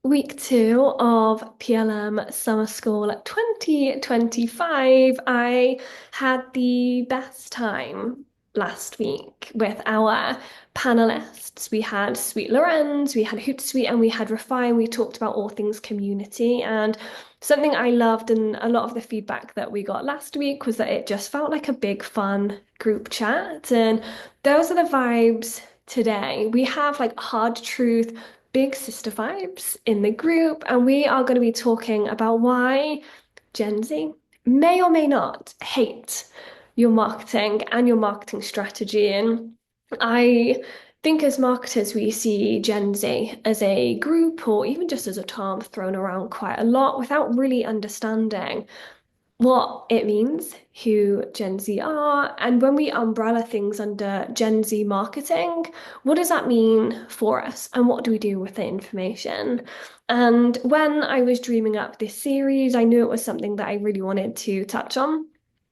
Week two of PLM Summer School 2025. I had the best time last week with our panelists. We had Sweet Lorenz, we had Hootsuite, and we had Refine. We talked about all things community. And something I loved, and a lot of the feedback that we got last week was that it just felt like a big, fun group chat. And those are the vibes today. We have like hard truth big sister vibes in the group, and we are going to be talking about why Gen Z may or may not hate your marketing and your marketing strategy. And I think as marketers, we see Gen Z as a group or even just as a term thrown around quite a lot without really understanding what it means, who Gen Z are, and when we umbrella things under Gen Z marketing, what does that mean for us, and what do we do with the information? And when I was dreaming up this series, I knew it was something that I really wanted to touch on.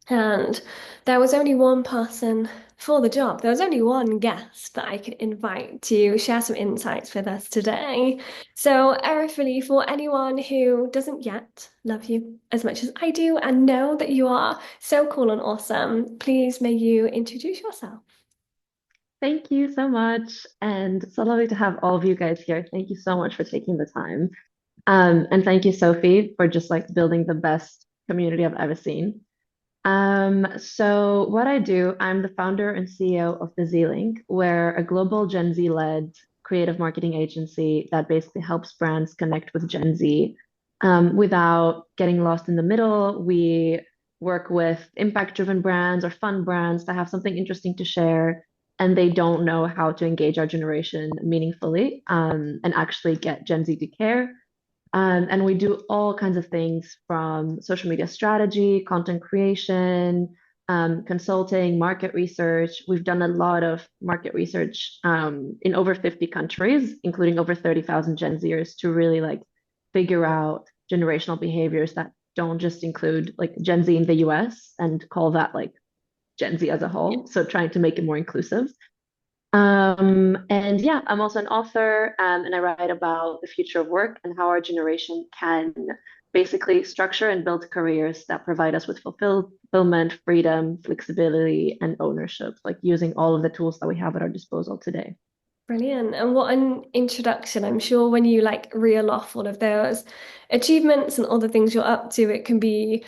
And there was only one person for the job. There was only one guest that I could invite to share some insights with us today. So, Erifili, for anyone who doesn't yet love you as much as I do and know that you are so cool and awesome, please may you introduce yourself. Thank you so much. And so lovely to have all of you guys here. Thank you so much for taking the time. And thank you, Sophie, for just like building the best community I've ever seen. So what I do, I'm the founder and CEO of the Z-Link. We're a global Gen Z-led creative marketing agency that basically helps brands connect with Gen Z without getting lost in the middle. We work with impact-driven brands or fun brands that have something interesting to share, and they don't know how to engage our generation meaningfully and actually get Gen Z to care. And we do all kinds of things from social media strategy, content creation, consulting, market research. We've done a lot of market research in over 50 countries, including over 30,000 Gen Zers to really like figure out generational behaviors that don't just include like Gen Z in the US and call that like Gen Z as a whole. So trying to make it more inclusive. And yeah, I'm also an author, and I write about the future of work and how our generation can basically structure and build careers that provide us with fulfillment, freedom, flexibility, and ownership, like using all of the tools that we have at our disposal today. Brilliant. And what an introduction. I'm sure when you like reel off all of those achievements and all the things you're up to, it can be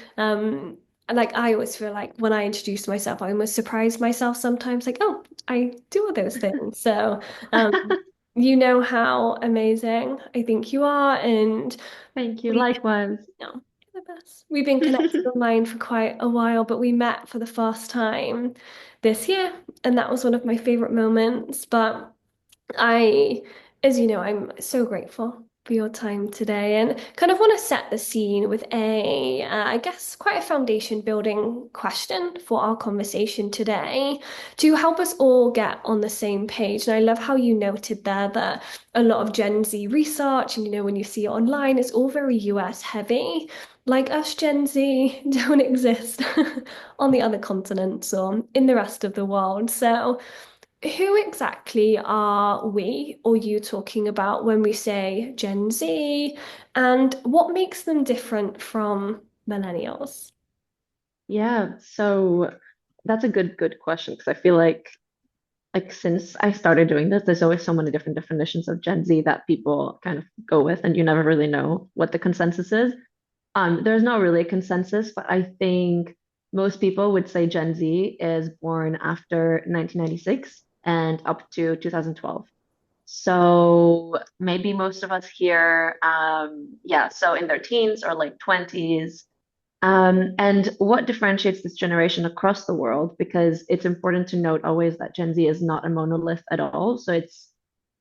like I always feel like when I introduce myself, I almost surprise myself sometimes, like, oh, I do all those things. So um you know how amazing I think you are, and Thank you. we Likewise. know you're the best. We've been connected online for quite a while, but we met for the first time this year, and that was one of my favorite moments. But I, as you know, I'm so grateful for your time today and kind of want to set the scene with I guess, quite a foundation building question for our conversation today to help us all get on the same page. And I love how you noted there that a lot of Gen Z research, and when you see it online, it's all very US heavy. Like us Gen Z don't exist on the other continents or in the rest of the world. So, who exactly are we or you talking about when we say Gen Z, and what makes them different from millennials? Yeah, so that's a good question because I feel like since I started doing this, there's always so many different definitions of Gen Z that people kind of go with, and you never really know what the consensus is. There's not really a consensus, but I think most people would say Gen Z is born after 1996 and up to 2012. So maybe most of us here, yeah, so in their teens or like 20s. And what differentiates this generation across the world? Because it's important to note always that Gen Z is not a monolith at all. So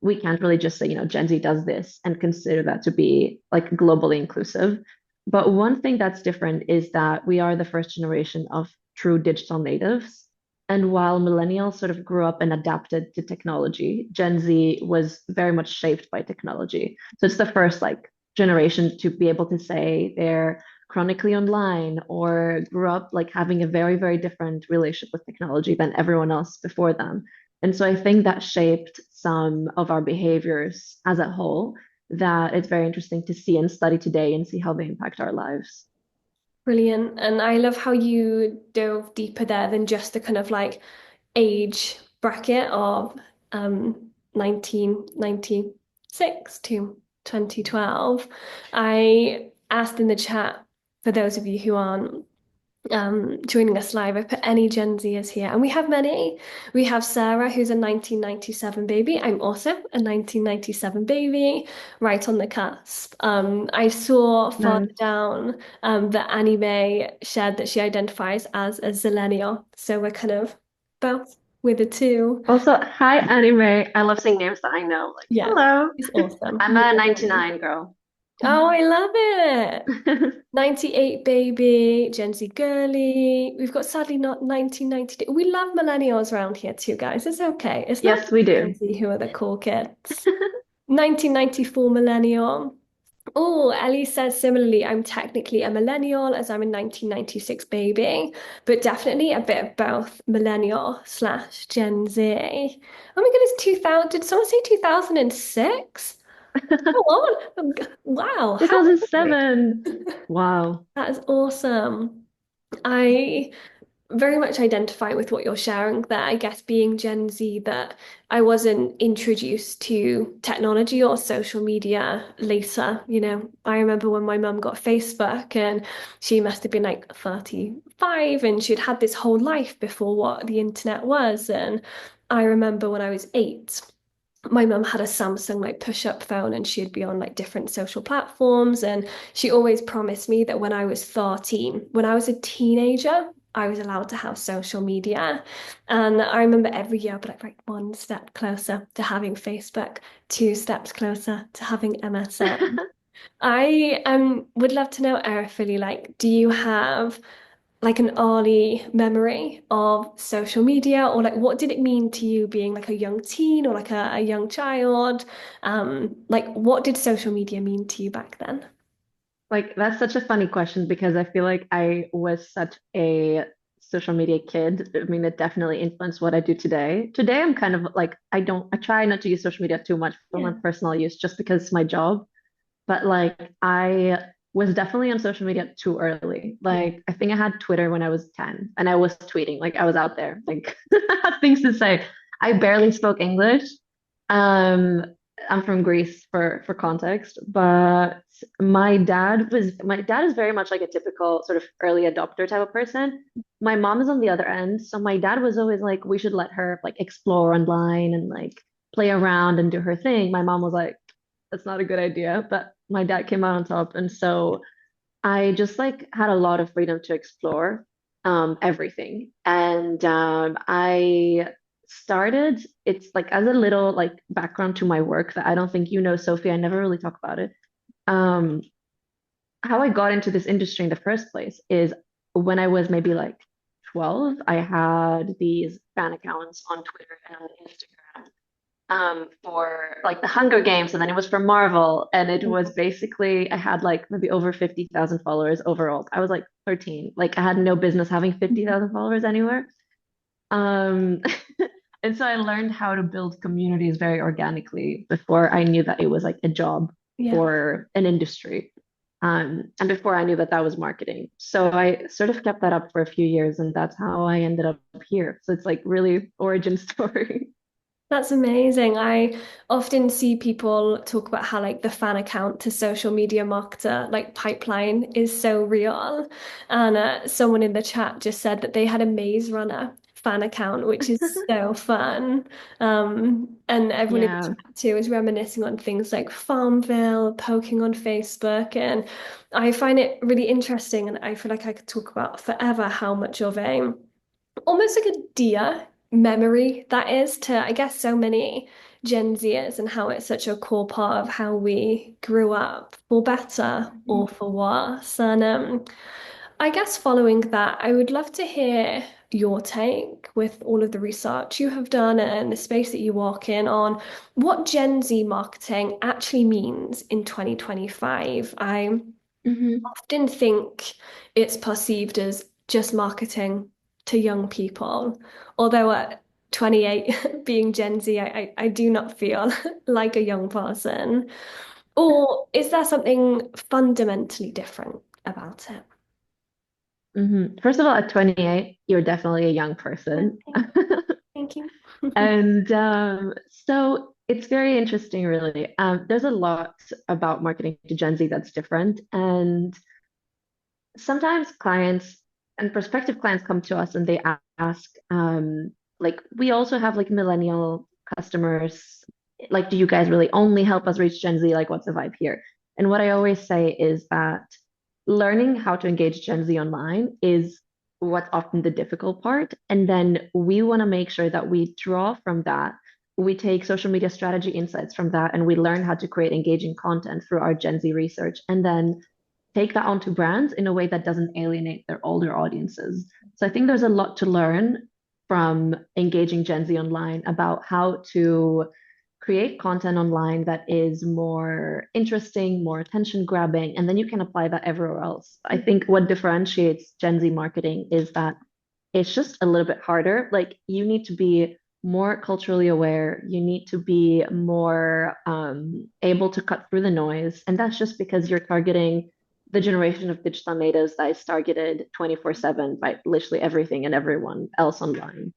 we can't really just say, Gen Z does this and consider that to be like globally inclusive. But one thing that's different is that we are the first generation of true digital natives. And while millennials sort of grew up and adapted to technology, Gen Z was very much shaped by technology. So it's the first like generation to be able to say they're chronically online or grew up like having a very, very different relationship with technology than everyone else before them. And so I think that shaped some of our behaviors as a whole. that it's very interesting to see and study today and see how they impact our lives. Brilliant. And I love how you dove deeper there than just the kind of like age bracket of 1996 to 2012. I asked in the chat for those of you who aren't joining us live. I put any Gen Zers here, and we have many. We have Sarah, who's a 1997 baby. I'm also a 1997 baby, right on the cusp. I saw farther Nice. down that Anime shared that she identifies as a Zillennial, so we're kind of both with the two. Also, hi anime. I love seeing names that I know. Like, Yeah, hello. it's awesome. I'm a 99 girl. Oh, I love it. 98 baby, Gen Z girly. We've got sadly not 1992. We love millennials around here too, guys. It's okay. It's not Yes, we just Gen do. Z who are the cool kids. 1994 millennial. Oh, Ellie says similarly, I'm technically a millennial as I'm a 1996 baby, but definitely a bit of both millennial slash Gen Z. Oh my goodness, 2000. Did someone say 2006? Go on. Wow, how old? 2007. Wow. That is awesome. I very much identify with what you're sharing there. I guess being Gen Z, that I wasn't introduced to technology or social media later. I remember when my mum got Facebook and she must have been like 35 and she'd had this whole life before what the internet was. And I remember when I was 8 my mum had a Samsung like push-up phone and she'd be on like different social platforms and she always promised me that when I was 13, when I was a teenager, I was allowed to have social media. And I remember every year I'd be like, right, one step closer to having Facebook, two steps closer to having MSN. I would love to know, Erifili, like, do you have like an early memory of social media, or like what did it mean to you being like a young teen or like a young child? Like what did social media mean to you back then? Like, that's such a funny question because I feel like I was such a social media kid. I mean, it definitely influenced what I do today. Today, I'm kind of like, I try not to use social media too much for my Yeah. personal use just because it's my job. But like, I was definitely on social media too early. Yeah. Like, I think I had Twitter when I was 10 and I was tweeting, like, I was out there, like, I had things to say. I barely spoke English. Um, I'm from Greece for context, but my dad is very much like a typical sort of early adopter type of person. My mom is on the other end, so my dad was always like, we should let her like explore online and like play around and do her thing. My mom was like, that's not a good idea, but my dad came out on top, and so I just like had a lot of freedom to explore everything. And I started, it's like as a little like background to my work that I don't think you know, Sophie, I never really talk about it. Um, how I got into this industry in the first place is when I was maybe like 12, I had these fan accounts on Twitter and on Instagram for like the Hunger Games, and then it was for Marvel, and it was basically I had like maybe over 50,000 followers overall. I was like 13, like I had no business having 50,000 followers anywhere. Um, and so I learned how to build communities very organically before I knew that it was like a job Yeah. or an industry. And before I knew that that was marketing. So I sort of kept that up for a few years, and that's how I ended up here. So it's like really origin story. That's amazing. I often see people talk about how like the fan account to social media marketer like pipeline is so real. And someone in the chat just said that they had a Maze Runner fan account, which is so fun. And everyone in the Yeah. chat too is reminiscing on things like Farmville, poking on Facebook, and I find it really interesting. And I feel like I could talk about forever how much of a almost like a dear memory that is to, I guess, so many Gen Zers and how it's such a core part of how we grew up, for better or for worse. And I guess following that, I would love to hear your take with all of the research you have done and the space that you walk in on what Gen Z marketing actually means in 2025. I Hmm. often think it's perceived as just marketing to young people. Although at 28, being Gen Z, I do not feel like a young person. Or is there something fundamentally different about it? First of all, at 28, you're definitely a young Yeah, person. thank you. And so it's very interesting, really. There's a lot about marketing to Gen Z that's different. And sometimes clients and prospective clients come to us and they ask, like, we also have like millennial customers. Like, do you guys really only help us reach Gen Z? Like, what's the vibe here? And what I always say is that learning how to engage Gen Z online is what's often the difficult part. And then we want to make sure that we draw from that. We take social media strategy insights from that and we learn how to create engaging content through our Gen Z research. And then take that onto brands in a way that doesn't alienate their older audiences. So I think there's a lot to learn from engaging Gen Z online about how to create content online that is more interesting, more attention grabbing, and then you can apply that everywhere else. I think what differentiates Gen Z marketing is that it's just a little bit harder. Like you need to be more culturally aware. You need to be more able to cut through the noise. And that's just because you're targeting the generation of digital natives that is targeted 24/7 by literally everything and everyone else online.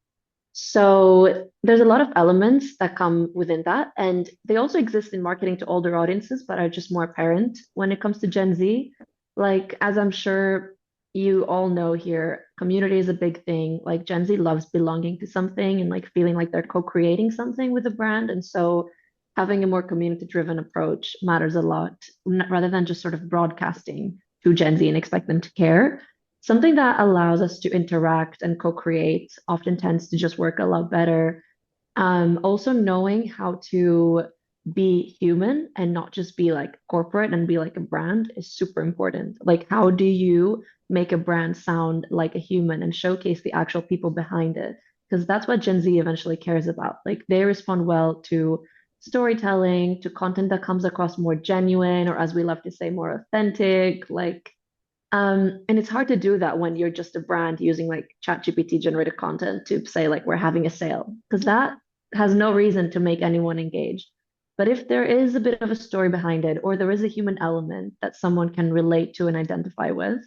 So there's a lot of elements that come within that. And they also exist in marketing to older audiences, but are just more apparent when it comes to Gen Z. Like, as I'm sure you all know here, community is a big thing. Like, Gen Z loves belonging to something and like feeling like they're co-creating something with a brand. And so having a more community-driven approach matters a lot, rather than just sort of broadcasting to Gen Z and expect them to care. Something that allows us to interact and co-create often tends to just work a lot better. Also knowing how to be human and not just be like corporate and be like a brand is super important. Like, how do you make a brand sound like a human and showcase the actual people behind it? Because that's what Gen Z eventually cares about. Like, they respond well to storytelling, to content that comes across more genuine, or as we love to say, more authentic. And it's hard to do that when you're just a brand using like ChatGPT generated content to say like we're having a sale, because that has no reason to make anyone engaged. But if there is a bit of a story behind it, or there is a human element that someone can relate to and identify with,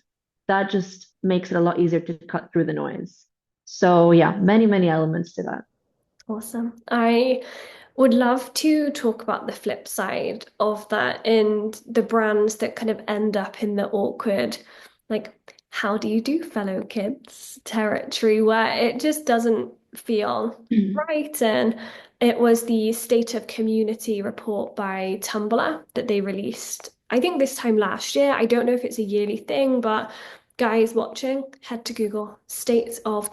that just makes it a lot easier to cut through the noise. So yeah, many, many elements to that. Awesome. I would love to talk about the flip side of that and the brands that kind of end up in the awkward, like, how do you do fellow kids territory where it just doesn't feel right. And it was the State of Community report by Tumblr that they released, I think this time last year. I don't know if it's a yearly thing, but guys watching, head to Google State of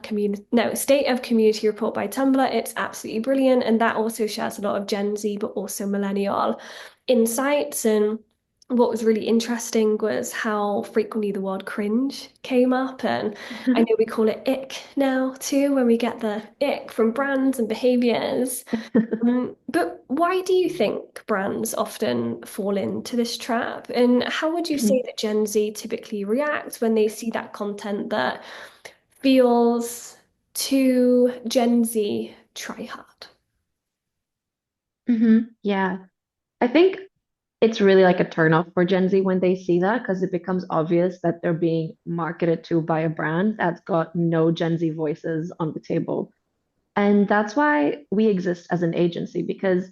Community report by Tumblr. It's absolutely brilliant. And that also shares a lot of Gen Z, but also millennial insights. And what was really interesting was how frequently the word cringe came up. And I know we call it ick now too, when we get the ick from brands and behaviors. But why do you think brands often fall into this trap? And how would you say that Gen Z typically react when they see that content that feels too Gen Z try hard? Yeah, I think it's really like a turnoff for Gen Z when they see that because it becomes obvious that they're being marketed to by a brand that's got no Gen Z voices on the table. And that's why we exist as an agency because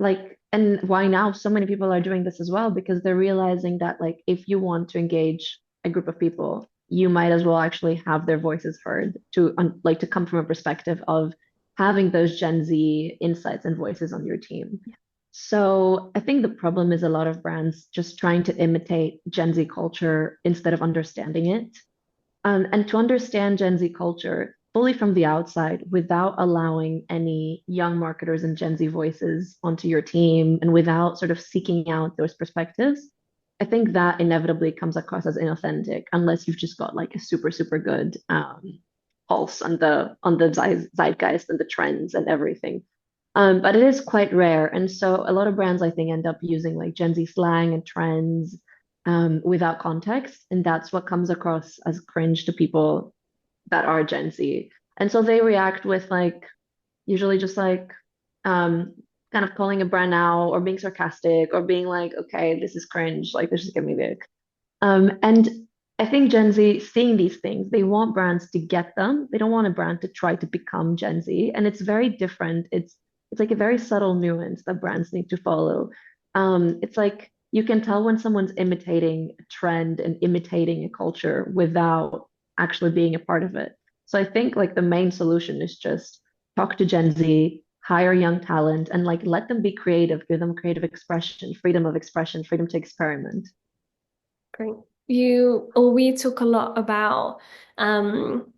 like, and why now so many people are doing this as well because they're realizing that like if you want to engage a group of people, you might as well actually have their voices heard to like to come from a perspective of having those Gen Z insights and voices on your team. So I think the problem is a lot of brands just trying to imitate Gen Z culture instead of understanding it. And to understand Gen Z culture fully from the outside without allowing any young marketers and Gen Z voices onto your team and without sort of seeking out those perspectives, I think that inevitably comes across as inauthentic unless you've just got like a super, super good pulse on the zeitgeist and the trends and everything. But it is quite rare. And so a lot of brands, I think, end up using like Gen Z slang and trends without context. And that's what comes across as cringe to people that are Gen Z. And so they react with like, usually just like, um, kind of calling a brand out or being sarcastic or being like, okay, this is cringe, like this is gonna be big. And I think Gen Z seeing these things, they want brands to get them. They don't want a brand to try to become Gen Z. And it's very different. It's like a very subtle nuance that brands need to follow. It's like you can tell when someone's imitating a trend and imitating a culture without actually being a part of it. So I think like the main solution is just talk to Gen Z, hire young talent, and like let them be creative, give them creative expression, freedom to experiment. Great. You or we talk a lot about um,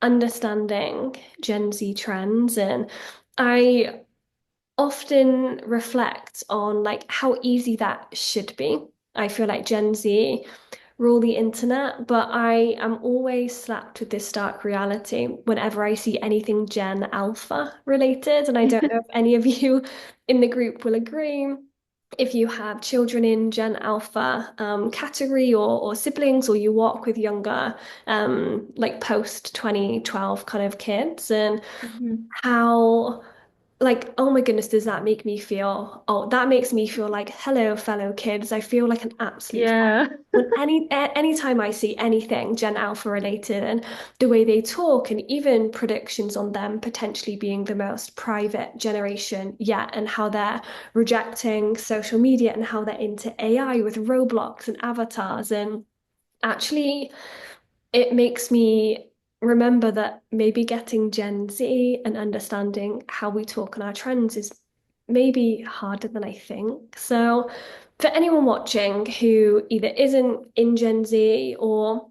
understanding Gen Z trends, and I often reflect on like how easy that should be. I feel like Gen Z rule the internet, but I am always slapped with this stark reality whenever I see anything Gen Alpha related. And I don't know if any of you in the group will agree. If you have children in Gen Alpha category or siblings, or you walk with younger, like post 2012 kind of kids, and Mhm. how like, oh my goodness, does that make me feel? Oh, that makes me feel like, hello, fellow kids. I feel like an absolute Yeah. when anytime I see anything Gen Alpha related and the way they talk and even predictions on them potentially being the most private generation yet and how they're rejecting social media and how they're into AI with Roblox and avatars and actually it makes me remember that maybe getting Gen Z and understanding how we talk on our trends is maybe harder than I think. So, for anyone watching who either isn't in Gen Z or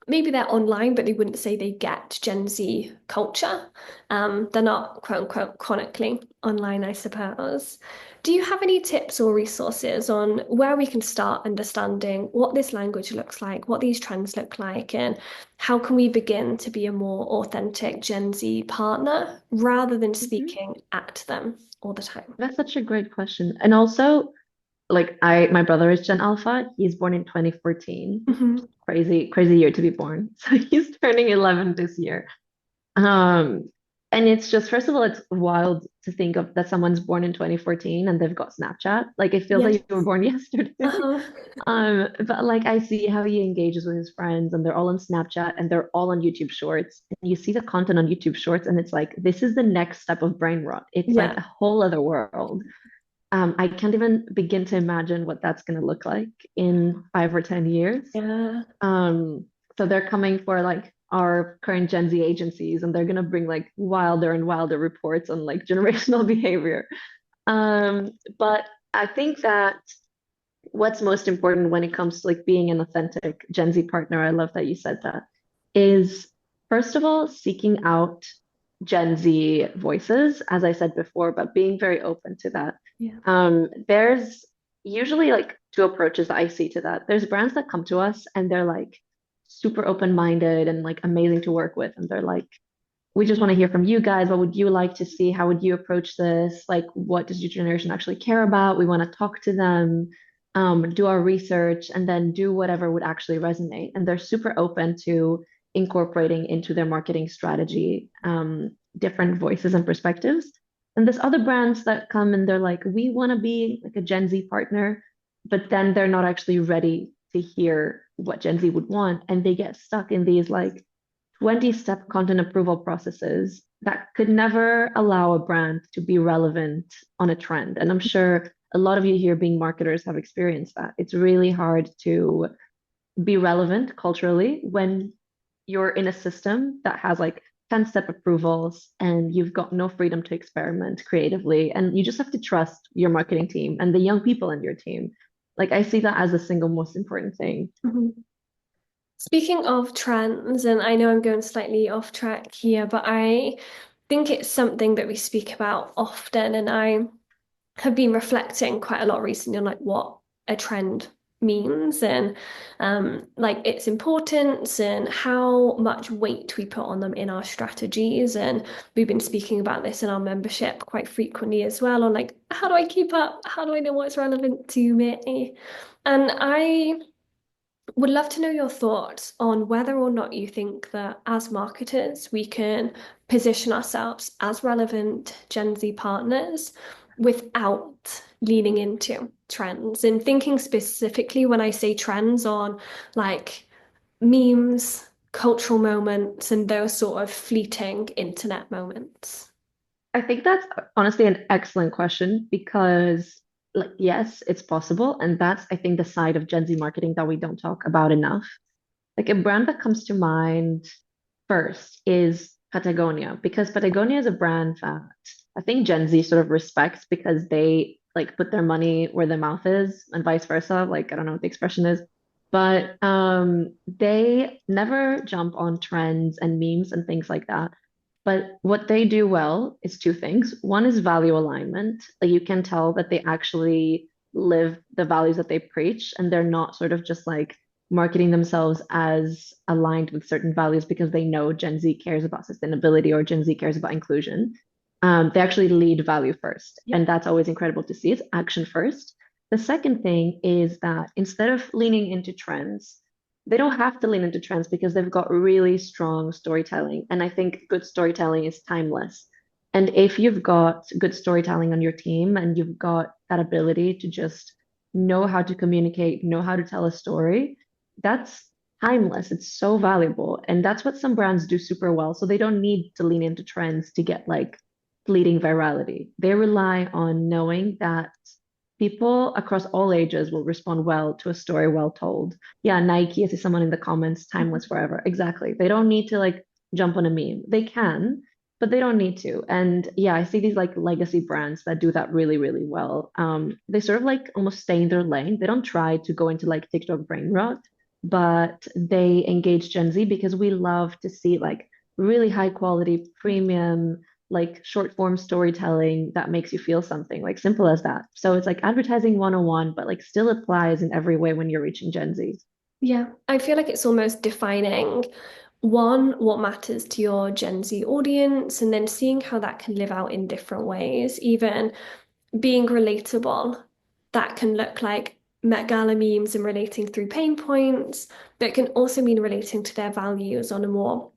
maybe they're online, but they wouldn't say they get Gen Z culture. They're not quote unquote chronically online, I suppose. Do you have any tips or resources on where we can start understanding what this language looks like, what these trends look like, and how can we begin to be a more authentic Gen Z partner rather than Mhm. speaking at them all the time? That's such a great question. And also, like my brother is Gen Alpha. He's born in 2014. Hmm. Crazy, crazy year to be born. So he's turning 11 this year. Um, and it's just, first of all, it's wild to think of that someone's born in 2014 and they've got Snapchat. Like it feels Yes. like you were born yesterday. Uh-huh. But like I see how he engages with his friends and they're all on Snapchat and they're all on YouTube Shorts. And you see the content on YouTube Shorts and it's like, this is the next step of brain rot. It's like Yeah. a whole other world. I can't even begin to imagine what that's going to look like in 5 or 10 years. Yeah. Um, so they're coming for like our current Gen Z agencies, and they're going to bring like wilder and wilder reports on like generational behavior. But I think that what's most important when it comes to like being an authentic Gen Z partner, I love that you said that, is first of all, seeking out Gen Z voices, as I said before, but being very open to that. Yeah. There's usually like two approaches that I see to that. There's brands that come to us and they're like super open-minded and like amazing to work with. And they're like, we just want to hear from you guys. What would you like to see? How would you approach this? Like, what does your generation actually care about? We want to talk to them, do our research, and then do whatever would actually resonate. And they're super open to incorporating into their marketing strategy different voices and perspectives. And there's other brands that come and they're like, we want to be like a Gen Z partner, but then they're not actually ready to hear what Gen Z would want. And they get stuck in these like 20-step content approval processes that could never allow a brand to be relevant on a trend. And I'm sure a lot of you here being marketers have experienced that. It's really hard to be relevant culturally when you're in a system that has like 10-step approvals and you've got no freedom to experiment creatively. And you just have to trust your marketing team and the young people in your team. Like I see that as the single most important thing. Mhm. Speaking of trends, and I know I'm going slightly off track here, but I think it's something that we speak about often, and I have been reflecting quite a lot recently on like what a trend means and like its importance and how much weight we put on them in our strategies. And we've been speaking about this in our membership quite frequently as well on like how do I keep up? How do I know what's relevant to me? And I would love to know your thoughts on whether or not you think that as marketers, we can position ourselves as relevant Gen Z partners, without leaning into trends and thinking specifically when I say trends on like memes, cultural moments, and those sort of fleeting internet moments. I think that's honestly an excellent question because, like, yes, it's possible. And that's, I think, the side of Gen Z marketing that we don't talk about enough. Like, a brand that comes to mind first is Patagonia, because Patagonia is a brand that I think Gen Z sort of respects because they like put their money where their mouth is and vice versa. Like, I don't know what the expression is, but they never jump on trends and memes and things like that. But what they do well is two things. One is value alignment. Like you can tell that they actually live the values that they preach, and they're not sort of just like marketing themselves as aligned with certain values because they know Gen Z cares about sustainability or Gen Z cares about inclusion. They actually lead value first, Yeah. and that's always incredible to see. It's action first. The second thing is that instead of leaning into trends, they don't have to lean into trends because they've got really strong storytelling. And I think good storytelling is timeless. And if you've got good storytelling on your team and you've got that ability to just know how to communicate, know how to tell a story, that's timeless. It's so valuable. And that's what some brands do super well. So they don't need to lean into trends to get like fleeting virality. They rely on knowing that people across all ages will respond well to a story well told. Yeah, Nike, I see someone in the comments, timeless forever. Exactly. They don't need to like jump on a meme. They can, but they don't need to. And yeah, I see these like legacy brands that do that really, really well. They sort of like almost stay in their lane. They don't try to go into like TikTok brain rot, but they engage Gen Z because we love to see like really high quality premium like short form storytelling that makes you feel something, like simple as that. So it's like advertising 101, but like still applies in every way when you're reaching Gen Z. Yeah, I feel like it's almost defining one, what matters to your Gen Z audience, and then seeing how that can live out in different ways, even being relatable. That can look like Met Gala memes and relating through pain points, but it can also mean relating to their values on a more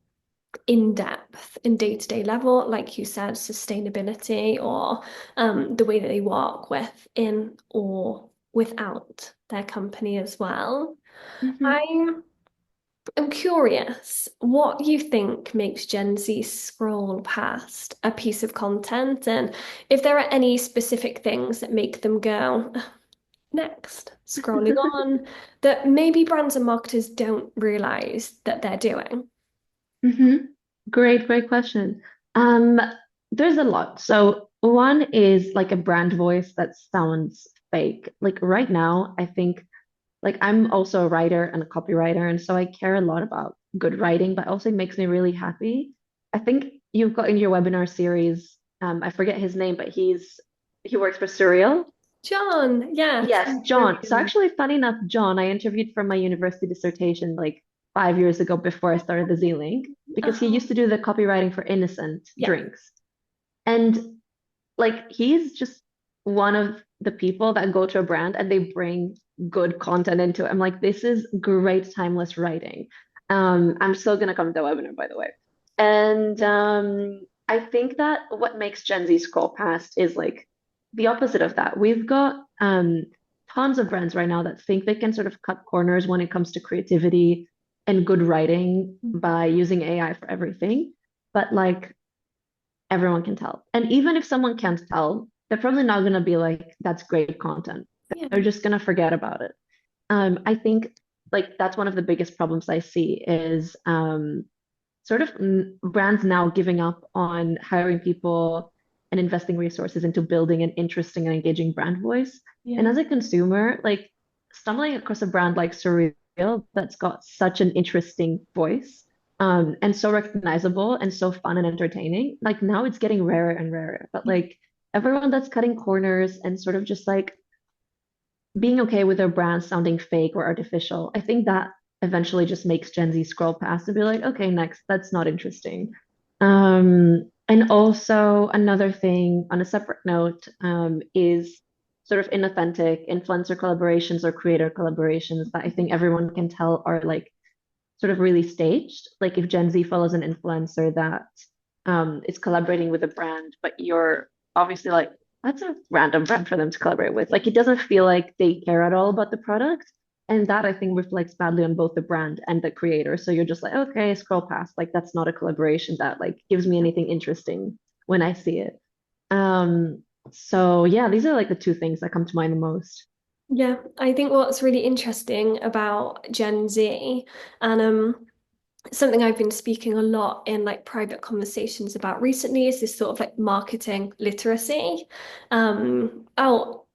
in-depth and day-to-day level, like you said, sustainability or the way that they work with in or without their company as well. Mhm. I am curious what you think makes Gen Z scroll past a piece of content and if there are any specific things that make them go next, scrolling on, that maybe brands and marketers don't realize that they're doing. hmm Great, great question. Um, there's a lot. So one is like a brand voice that sounds fake. Like right now, I think like I'm also a writer and a copywriter, and so I care a lot about good writing, but also it makes me really happy. I think you've got in your webinar series, I forget his name, but he works for Surreal. John, yes, Yes, he's John. So brilliant. actually, funny enough, John, I interviewed for my university dissertation like 5 years ago before I started the Z Link because he Oh, used to do the copywriting for Innocent yeah, drinks. And like he's just one of the people that go to a brand and they bring good content into it. I'm like, this is great timeless writing. I'm still gonna come to the webinar, by the way. And I think that what makes Gen Z scroll past is like the opposite of that. We've got tons of brands right now that think they can sort of cut corners when it comes to creativity and good writing by using AI for everything. But like everyone can tell. And even if someone can't tell, they're probably not going to be like, that's great content. yeah, They're just going to forget about it. I think like that's one of the biggest problems I see is sort of brands now giving up on hiring people and investing resources into building an interesting and engaging brand voice. And yeah, as a consumer, like stumbling across a brand like Surreal that's got such an interesting voice, and so recognizable and so fun and entertaining, like now it's getting rarer and rarer. But like everyone that's cutting corners and sort of just like being okay with their brand sounding fake or artificial, I think that eventually just makes Gen Z scroll past and be like, okay, next, that's not interesting. And also another thing on a separate note, is sort of inauthentic influencer collaborations or creator collaborations that I think everyone can tell are like sort of really staged. Like if Gen Z follows an influencer that is collaborating with a brand, but you're obviously like That's a random brand for them to collaborate with. Like it doesn't feel like they care at all about the product. And that I think reflects badly on both the brand and the creator. So you're just like, okay, scroll past. Like that's not a collaboration that like gives me anything interesting when I see it. So yeah, these are like the two things that come to mind the most. Yeah, I think what's really interesting about Gen Z, and something I've been speaking a lot in like private conversations about recently is this sort of like marketing literacy. Oh,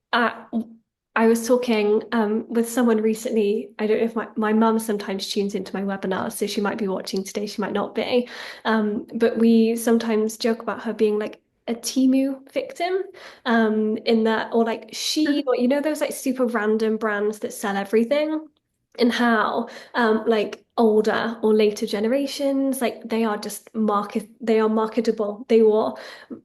I was talking with someone recently. I don't know if my mum sometimes tunes into my webinars, so she might be watching today, she might not be. But we sometimes joke about her being like a Timu victim, in that, or like she, or you know, those like super random brands that sell everything, and how like older or later generations, like they are marketable.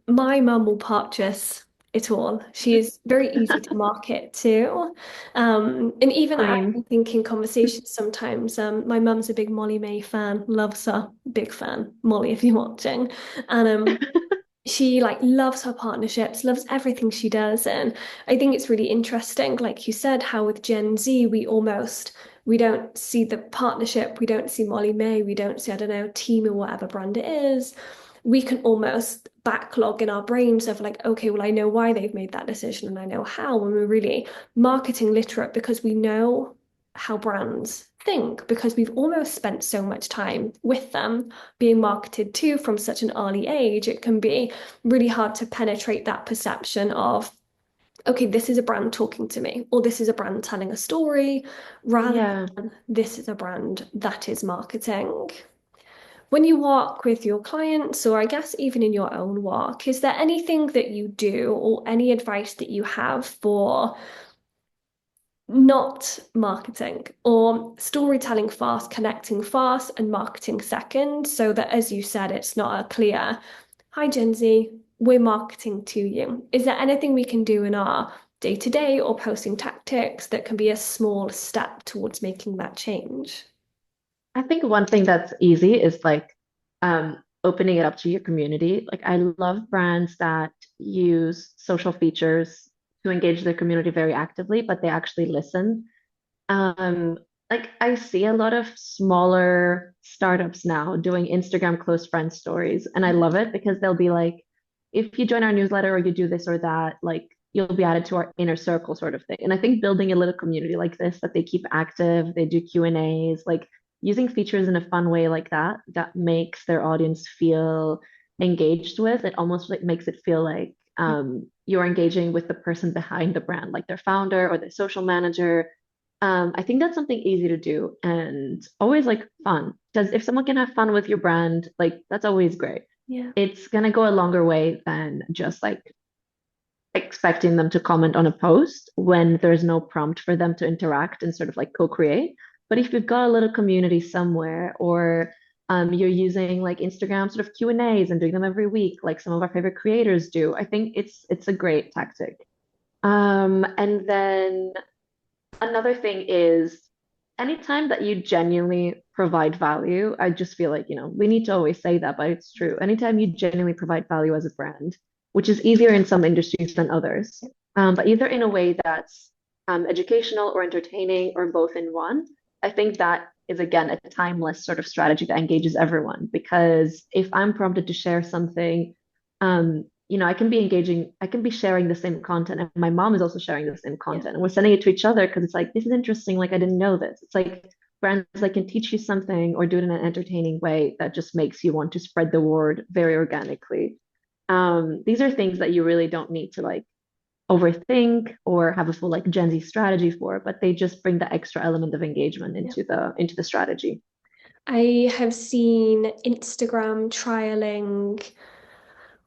My mum will purchase it all. She is very easy to market to. And even I Same. think in conversations sometimes, my mum's a big Molly May fan, loves her, big fan, Molly, if you're watching. And she like loves her partnerships, loves everything she does. And I think it's really interesting, like you said, how with Gen Z, we don't see the partnership, we don't see Molly May, we don't see, I don't know, Team or whatever brand it is. We can almost backlog in our brains of like, okay, well, I know why they've made that decision and I know how, when we're really marketing literate because we know how brands think, because we've almost spent so much time with them being marketed to from such an early age. It can be really hard to penetrate that perception of, okay, this is a brand talking to me, or this is a brand telling a story, rather Yeah. than this is a brand that is marketing. When you work with your clients, or I guess even in your own work, is there anything that you do or any advice that you have for not marketing, or storytelling fast, connecting fast, and marketing second, so that, as you said, it's not a clear, hi, Gen Z, we're marketing to you? Is there anything we can do in our day to day or posting tactics that can be a small step towards making that change? I think one thing that's easy is like opening it up to your community. Like I love brands that use social features to engage their community very actively, but they actually listen. Um, like I see a lot of smaller startups now doing Instagram close friend stories, and I love it because they'll be like, if you join our newsletter or you do this or that, like you'll be added to our inner circle sort of thing. And I think building a little community like this that they keep active, they do Q&As, like using features in a fun way like that, that makes their audience feel engaged with. It almost like makes it feel like you're engaging with the person behind the brand, like their founder or their social manager. I think that's something easy to do and always like fun. Because if someone can have fun with your brand, like that's always great. Yeah. It's gonna go a longer way than just like expecting them to comment on a post when there's no prompt for them to interact and sort of like co-create. But if you've got a little community somewhere, or you're using like Instagram sort of Q&As and doing them every week, like some of our favorite creators do, I think it's a great tactic. And then another thing is anytime that you genuinely provide value, I just feel like, we need to always say that, but it's true. Anytime you genuinely provide value as a brand, which is easier in some industries than others, but either in a way that's educational or entertaining or both in one, I think that is again a timeless sort of strategy that engages everyone. Because if I'm prompted to share something, I can be engaging, I can be sharing the same content, and my mom is also sharing the same Yeah. content, and we're sending it to each other because it's like, this is interesting. Like, I didn't know this. It's like brands that can teach you something or do it in an entertaining way that just makes you want to spread the word very organically. These are things that you really don't need to like overthink or have a full like Gen Z strategy for, but they just bring the extra element of engagement Yeah. into the strategy. I have seen Instagram trialing,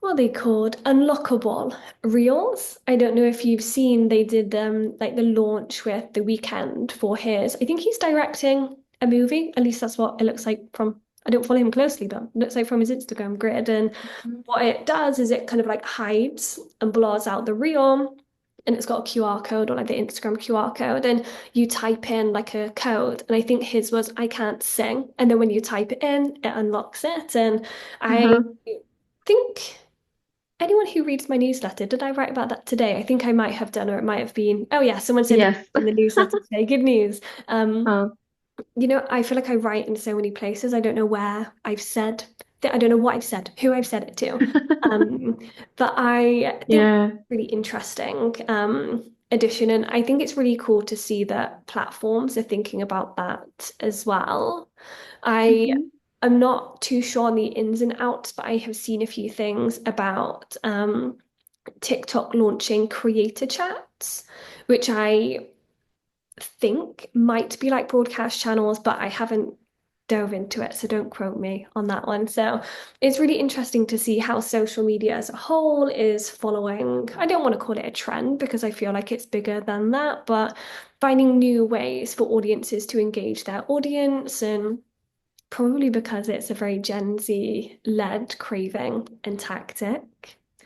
what are they called? Unlockable reels. I don't know if you've seen, they did like the launch with The Weekend for his. I think he's directing a movie. At least that's what it looks like from, I don't follow him closely, but it looks like from his Instagram grid. And what it does is it kind of like hides and blurs out the reel. And it's got a QR code, or like the Instagram QR code, and you type in like a code. And I think his was, I can't sing. And then when you type it in, it unlocks it. And I Uh-huh. think anyone who reads my newsletter, did I write about that today? I think I might have done, or it might have been, oh yeah, someone said Yes. in the newsletter today. Good news. Um, Oh. I feel like I write in so many places. I don't know where I've said that. I don't know what I've said, who I've said it to. Um, but I think Yeah. really interesting addition, and I think it's really cool to see that platforms are thinking about that as well. I Hmm. am not too sure on the ins and outs, but I have seen a few things about TikTok launching creator chats, which I think might be like broadcast channels, but I haven't dove into it, so don't quote me on that one. So it's really interesting to see how social media as a whole is following, I don't want to call it a trend because I feel like it's bigger than that, but finding new ways for audiences to engage their audience and probably because it's a very Gen Z led craving and tactic.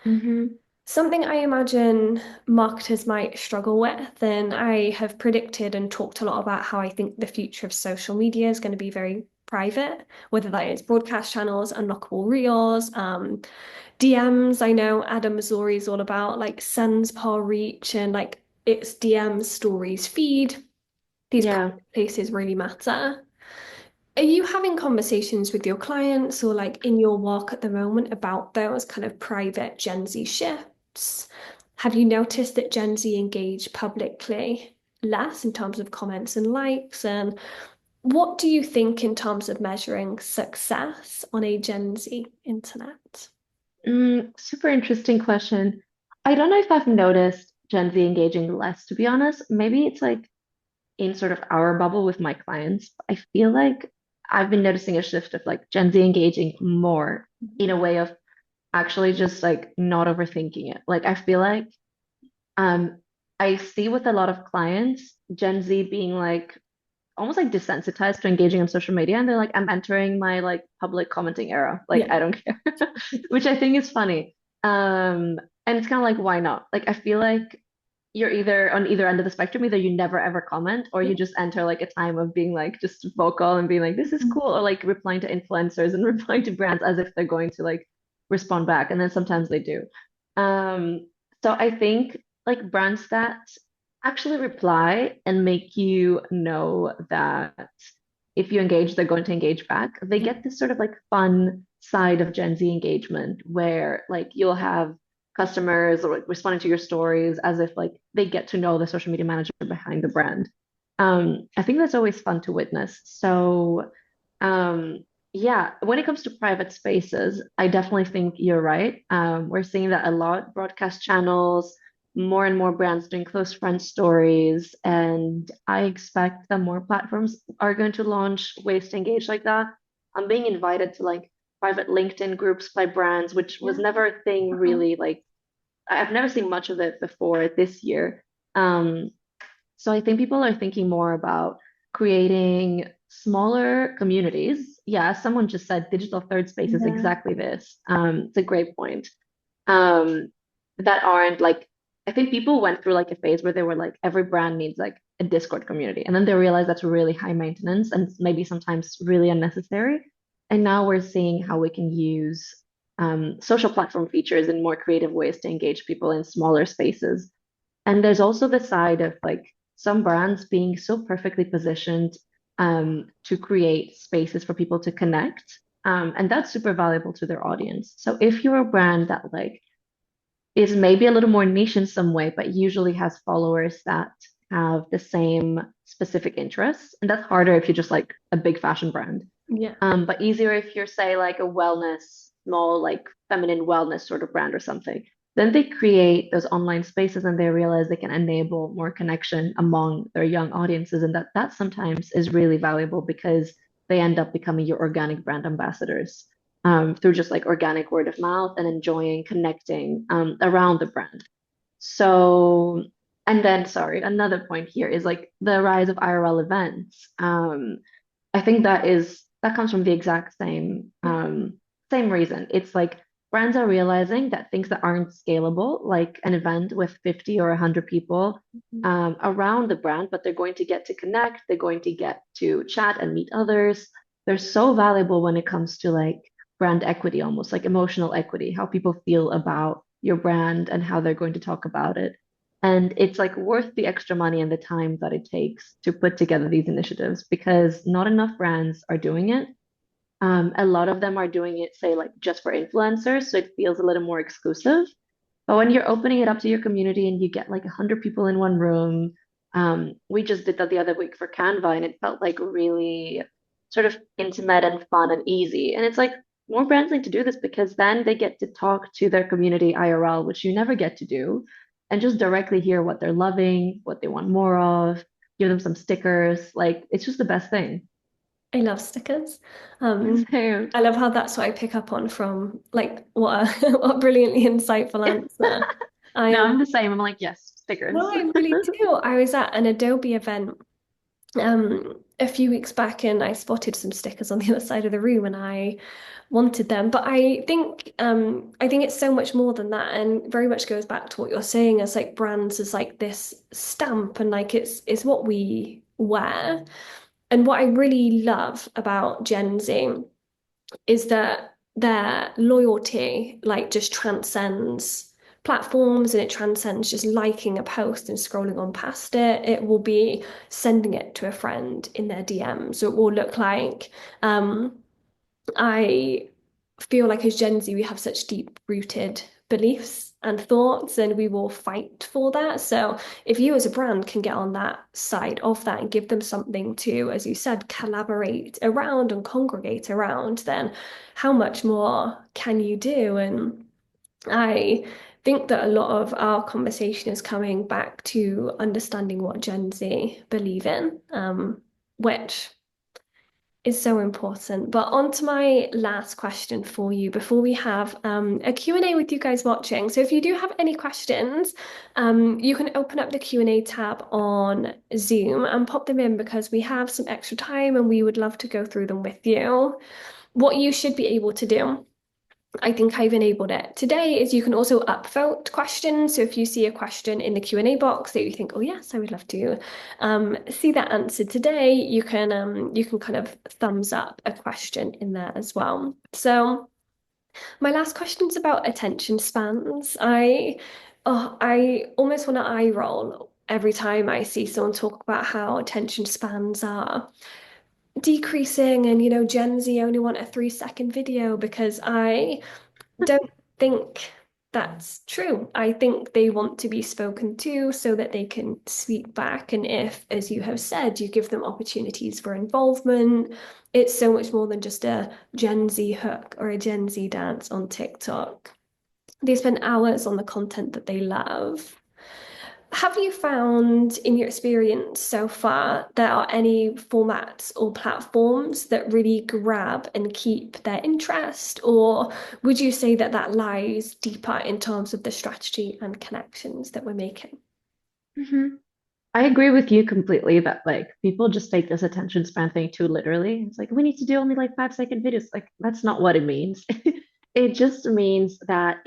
Hmm. Something I imagine marketers might struggle with, and I have predicted and talked a lot about how I think the future of social media is going to be very private, whether that is broadcast channels, unlockable reels, DMs. I know Adam Missouri is all about like sends per reach and like it's DMs, stories, feed. These Yeah. private places really matter. Are you having conversations with your clients or like in your work at the moment about those kind of private Gen Z shifts? Have you noticed that Gen Z engage publicly less in terms of comments and likes? And what do you think in terms of measuring success on a Gen Z internet? Super interesting question. I don't know if I've noticed Gen Z engaging less, to be honest. Maybe it's like in sort of our bubble with my clients. I feel like I've been noticing a shift of like Gen Z engaging more in a way of actually just like not overthinking it. Like I feel like um I see with a lot of clients Gen Z being like almost like desensitized to engaging on social media, and they're like, I'm entering my like public commenting era. Like Yeah. I don't care. Which I think is funny. And it's kind of like, why not? Like I feel like you're either on either end of the spectrum, either you never ever comment or Yeah. you just enter like a time of being like just vocal and being like, this is cool, or like replying to influencers and replying to brands as if they're going to like respond back. And then sometimes they do. Um, so I think like brands that actually reply and make you know that if you engage, they're going to engage back. They Yeah. get this sort of like fun side of Gen Z engagement where like you'll have customers or like, responding to your stories as if like they get to know the social media manager behind the brand. I think that's always fun to witness. So, yeah, when it comes to private spaces, I definitely think you're right. We're seeing that a lot, broadcast channels, more and more brands doing close friend stories, and I expect that more platforms are going to launch ways to engage like that. I'm being invited to like private LinkedIn groups by brands, which was Yeah. never a thing Uh-huh. really. Like I've never seen much of it before this year. Um, so I think people are thinking more about creating smaller communities. Yeah, as someone just said, digital third space is Yeah. exactly this. It's a great point. Um, that aren't like, I think people went through like a phase where they were like, every brand needs like a Discord community. And then they realized that's really high maintenance and maybe sometimes really unnecessary. And now we're seeing how we can use social platform features in more creative ways to engage people in smaller spaces. And there's also the side of like some brands being so perfectly positioned to create spaces for people to connect. And that's super valuable to their audience. So if you're a brand that like is maybe a little more niche in some way, but usually has followers that have the same specific interests, and that's harder if you're just like a big fashion brand. Yeah. But easier if you're, say, like a wellness, small, like feminine wellness sort of brand or something. Then they create those online spaces and they realize they can enable more connection among their young audiences. And that sometimes is really valuable because they end up becoming your organic brand ambassadors through just like organic word of mouth and enjoying connecting around the brand. So, and then, sorry, another point here is like the rise of IRL events. I think that comes from the exact Yeah. same reason. It's like brands are realizing that things that aren't scalable, like an event with 50 or 100 people around the brand, but they're going to get to connect, they're going to get to chat and meet others. They're so valuable when it comes to like brand equity, almost like emotional equity, how people feel about your brand and how they're going to talk about it. And it's like worth the extra money and the time that it takes to put together these initiatives because not enough brands are doing it. A lot of them are doing it, say, like just for influencers, so it feels a little more exclusive. But when you're opening it up to your community and you get like 100 people in one room, we just did that the other week for Canva, and it felt like really sort of intimate and fun and easy. And it's like more brands need to do this because then they get to talk to their community IRL, which you never get to do, and just directly hear what they're loving, what they want more of, give them some stickers. Like it's just the best thing. I love stickers. Um, So, I love how that's what I pick up on from like what a, what a brilliantly insightful answer. I no, I'm the same. I'm like, yes, no, stickers. I really do. I was at an Adobe event a few weeks back and I spotted some stickers on the other side of the room and I wanted them. But I think it's so much more than that and very much goes back to what you're saying as like brands as like this stamp and like it's what we wear. And what I really love about Gen Z is that their loyalty like just transcends platforms and it transcends just liking a post and scrolling on past it. It will be sending it to a friend in their DMs. So it will look like I feel like as Gen Z, we have such deep rooted beliefs and thoughts, and we will fight for that. So, if you as a brand can get on that side of that and give them something to, as you said, collaborate around and congregate around, then how much more can you do? And I think that a lot of our conversation is coming back to understanding what Gen Z believe in, which is so important. But on to my last question for you before we have a Q&A with you guys watching. So if you do have any questions, you can open up the Q&A tab on Zoom and pop them in because we have some extra time and we would love to go through them with you. What you should be able to do I think I've enabled it today is you can also upvote questions. So if you see a question in the Q&A box that you think, oh yes, I would love to see that answered today, you can kind of thumbs up a question in there as well. So my last question is about attention spans. I almost want to eye roll every time I see someone talk about how attention spans are decreasing and Gen Z only want a 3-second video because I don't think that's true. I think they want to be spoken to so that they can speak back. And if, as you have said, you give them opportunities for involvement, it's so much more than just a Gen Z hook or a Gen Z dance on TikTok. They spend hours on the content that they love. Have you found in your experience so far there are any formats or platforms that really grab and keep their interest? Or would you say that that lies deeper in terms of the strategy and connections that we're making? Mhm. I agree with you completely that like people just take this attention span thing too literally. It's like we need to do only like 5-second videos. Like that's not what it means. It just means that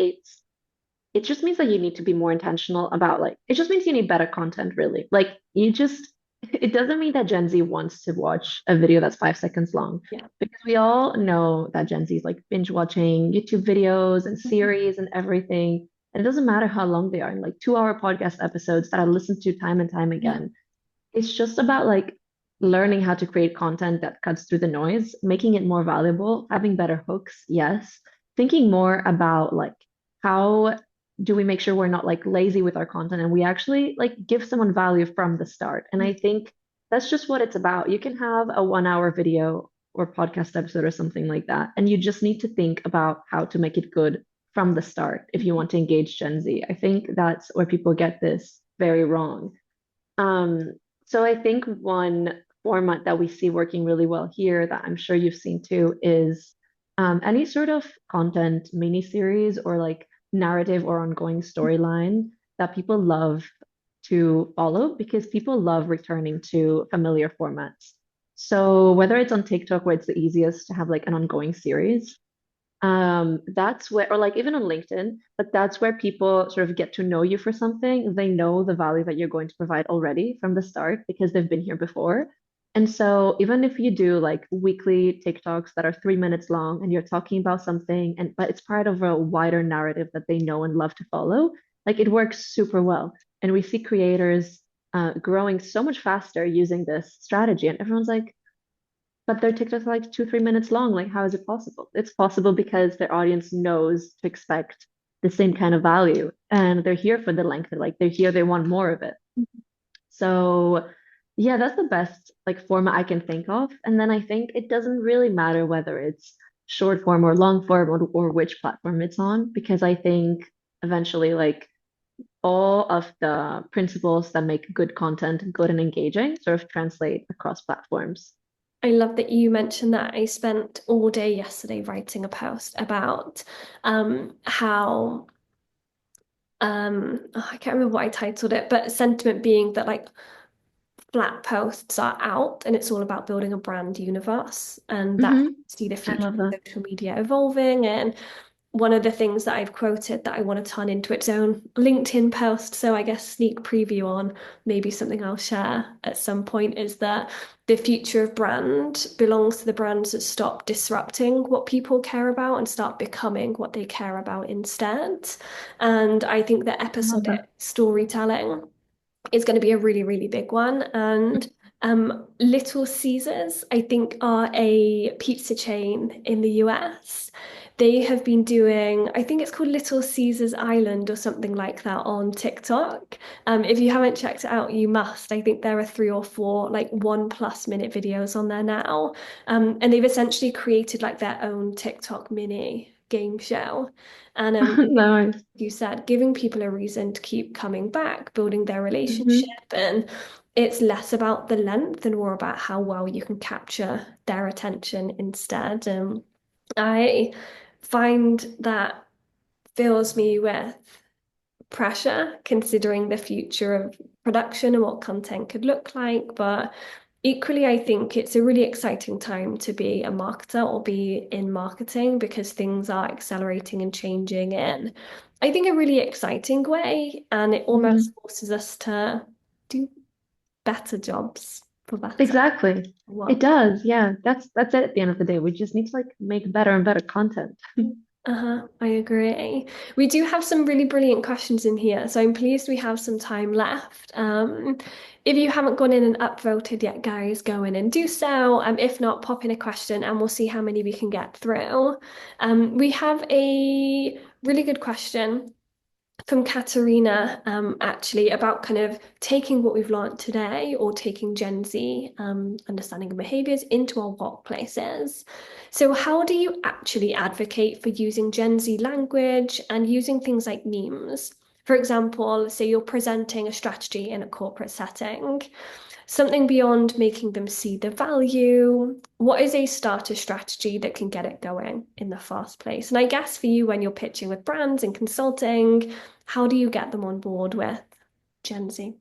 it just means that you need to be more intentional about like it just means you need better content really. Like you just it doesn't mean that Gen Z wants to watch a video that's 5 seconds long Yeah. because we all know that Gen Z is like binge watching YouTube videos and Mhm. series and everything. And it doesn't matter how long they are, like 2-hour podcast episodes that I listen to time and time Yeah. again. It's just about like learning how to create content that cuts through the noise, making it more valuable, having better hooks, yes. Thinking more about like how do we make sure we're not like lazy with our content and we actually like give someone value from the start. And I think that's just what it's about. You can have a 1-hour video or podcast episode or something like that, and you just need to think about how to make it good from the start if you want to engage Gen Z. I think that's where people get this very wrong. Um, so I think one format that we see working really well here that I'm sure you've seen too is any sort of content miniseries or like narrative or ongoing storyline that people love to follow because people love returning to familiar formats. So whether it's on TikTok where it's the easiest to have like an ongoing series, that's where, or like even on LinkedIn, but that's where people sort of get to know you for something. They know the value that you're going to provide already from the start because they've been here before. And so even if you do like weekly TikToks that are 3 minutes long and you're talking about something and but it's part of a wider narrative that they know and love to follow, like it works super well. And we see creators growing so much faster using this strategy. And everyone's like, but their TikToks are like 2, 3 minutes long. Like, how is it possible? It's possible because their audience knows to expect the same kind of value and they're here for the length. Like they're here, they want more of it. So yeah, that's the best like format I can think of. And then I think it doesn't really matter whether it's short form or long form or which platform it's on, because I think eventually like all of the principles that make good content good and engaging sort of translate across platforms. I love that you mentioned that. I spent all day yesterday writing a post about how I can't remember what I titled it, but sentiment being that like flat posts are out and it's all about building a brand universe and that I see the I future love that. of social media evolving. And one of the things that I've quoted that I want to turn into its own LinkedIn post, so I guess sneak preview on maybe something I'll share at some point, is that the future of brand belongs to the brands that stop disrupting what people care about and start becoming what they care about instead. And I think that I love episodic that. storytelling is going to be a really, really big one. And Little Caesars, I think, are a pizza chain in the US. They have been doing, I think it's called Little Caesars Island or something like that on TikTok. If you haven't checked it out, you must. I think there are 3 or 4 like 1+ minute videos on there now. And they've essentially created like their own TikTok mini game show. And Nice. you said, giving people a reason to keep coming back, building their relationship. Hmm. And it's less about the length and more about how well you can capture their attention instead. I find that fills me with pressure considering the future of production and what content could look like. But equally, I think it's a really exciting time to be a marketer or be in marketing because things are accelerating and changing in, I think, a really exciting way. And it almost Hmm. forces us to do better jobs for better Exactly. It work. does. Yeah. That's it at the end of the day. We just need to like make better and better content. Uh-huh, I agree. We do have some really brilliant questions in here, so I'm pleased we have some time left. If you haven't gone in and upvoted yet, guys, go in and do so. If not, pop in a question and we'll see how many we can get through. We have a really good question from Katerina, actually, about kind of taking what we've learned today or taking Gen Z understanding and behaviors into our workplaces. So, how do you actually advocate for using Gen Z language and using things like memes? For example, say you're presenting a strategy in a corporate setting. Something beyond making them see the value. What is a starter strategy that can get it going in the first place? And I guess for you, when you're pitching with brands and consulting, how do you get them on board with Gen Z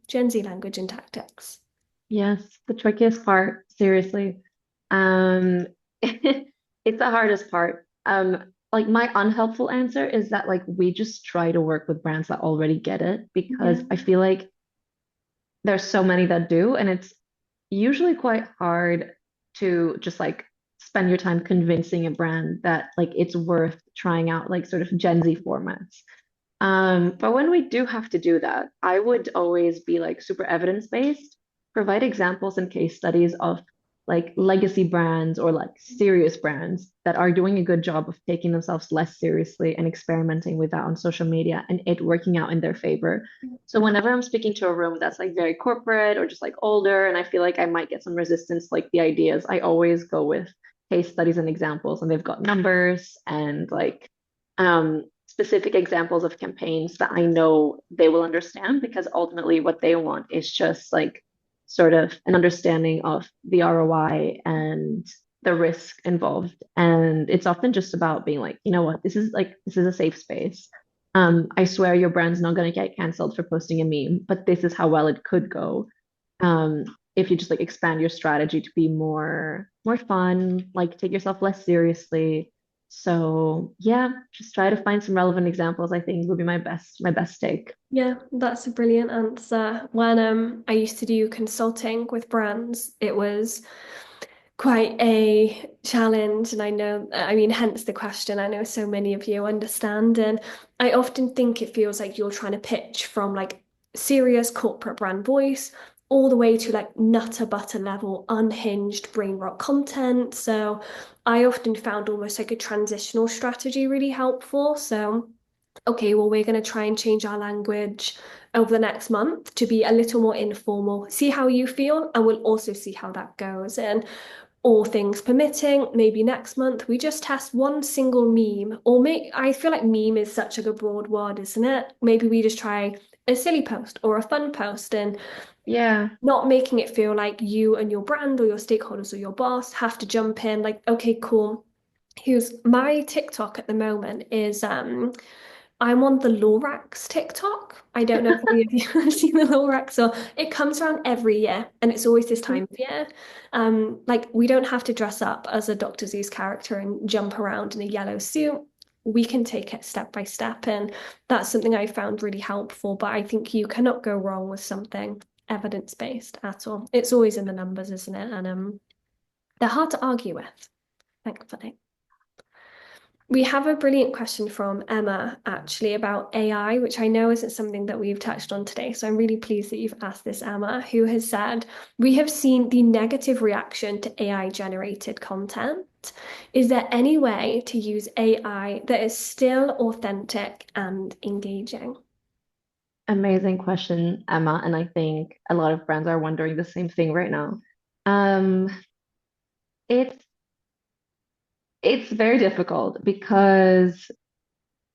language and tactics? Yes, the trickiest part, seriously. Um, it's the hardest part. Like my unhelpful answer is that like we just try to work with brands that already get it because Yeah. I feel like there's so many that do, and it's usually quite hard to just like spend your time convincing a brand that like it's worth trying out like sort of Gen Z formats. But when we do have to do that, I would always be like super evidence-based, provide examples and case studies of like legacy brands or like serious brands that are doing a good job of taking themselves less seriously and experimenting with that on social media and it working out in their favor. So whenever I'm speaking to a room that's like very corporate or just like older, and I feel like I might get some resistance like the ideas, I always go with case studies and examples, and they've got numbers and like specific examples of campaigns that I know they will understand because ultimately what they want is just like sort of an understanding of the ROI and the risk involved. And it's often just about being like, you know what, this is a safe space. I swear your brand's not going to get canceled for posting a meme, but this is how well it could go. Um, if you just like expand your strategy to be more fun, like take yourself less seriously, So yeah, just try to find some relevant examples, I think would be my best take. Yeah, that's a brilliant answer. When I used to do consulting with brands, it was quite a challenge. And I know, I mean, hence the question. I know so many of you understand. And I often think it feels like you're trying to pitch from like serious corporate brand voice all the way to like nutter butter level, unhinged brain rot content. So I often found almost like a transitional strategy really helpful. So, okay, well, we're going to try and change our language over the next month to be a little more informal. See how you feel, and we'll also see how that goes. And all things permitting, maybe next month we just test one single meme, or make I feel like meme is such like a broad word, isn't it? Maybe we just try a silly post or a fun post and Yeah, not making it feel like you and your brand or your stakeholders or your boss have to jump in like, okay, cool. Here's my TikTok at the moment is I'm on the Lorax TikTok. I don't know if any of you have seen the Lorax, or it comes around every year, and it's always this time of year. Like we don't have to dress up as a Dr. Seuss character and jump around in a yellow suit. We can take it step by step, and that's something I found really helpful. But I think you cannot go wrong with something evidence-based at all. It's always in the numbers, isn't it? And they're hard to argue with, thankfully. We have a brilliant question from Emma actually about AI, which I know isn't something that we've touched on today. So I'm really pleased that you've asked this, Emma, who has said, we have seen the negative reaction to AI generated content. Is there any way to use AI that is still authentic and engaging? amazing question, Emma. And I think a lot of brands are wondering the same thing right now. Um, it's it's very difficult because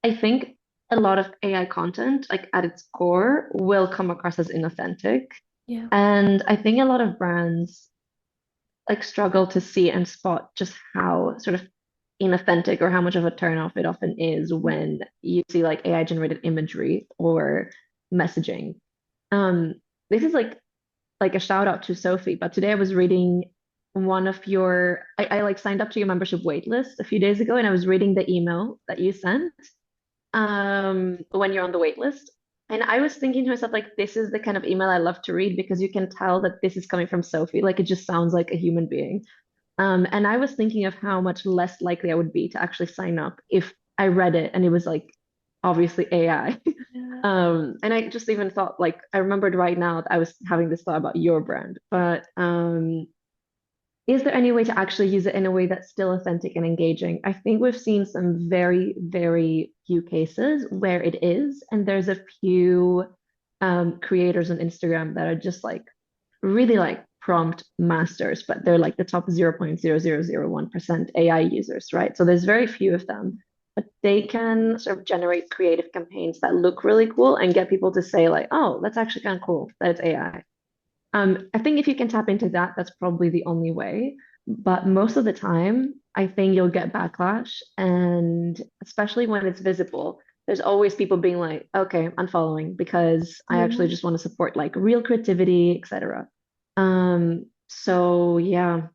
I think a lot of AI content, like at its core, will come across as inauthentic. Yeah. And I think a lot of brands like struggle to see and spot just how sort of inauthentic or how much of a turnoff it often is when you see like AI generated imagery or messaging. Um, this is like a shout out to Sophie, but today I was reading one of your I like signed up to your membership waitlist a few days ago and I was reading the email that you sent when you're on the wait list. And I was thinking to myself, like, this is the kind of email I love to read because you can tell that this is coming from Sophie. Like, it just sounds like a human being. And I was thinking of how much less likely I would be to actually sign up if I read it and it was like obviously AI. Yeah. And I just even thought, like, I remembered right now that I was having this thought about your brand, but is there any way to actually use it in a way that's still authentic and engaging? I think we've seen some very, very few cases where it is, and there's a few creators on Instagram that are just like really like prompt masters, but they're like the top 0.0001% AI users, right? So there's very few of them, but they can sort of generate creative campaigns that look really cool and get people to say like, oh, that's actually kind of cool that it's AI. I think if you can tap into that, that's probably the only way. But most of the time, I think you'll get backlash, and especially when it's visible, there's always people being like, "Okay, unfollowing because I actually Yeah. just want to support like real creativity, etc." So yeah.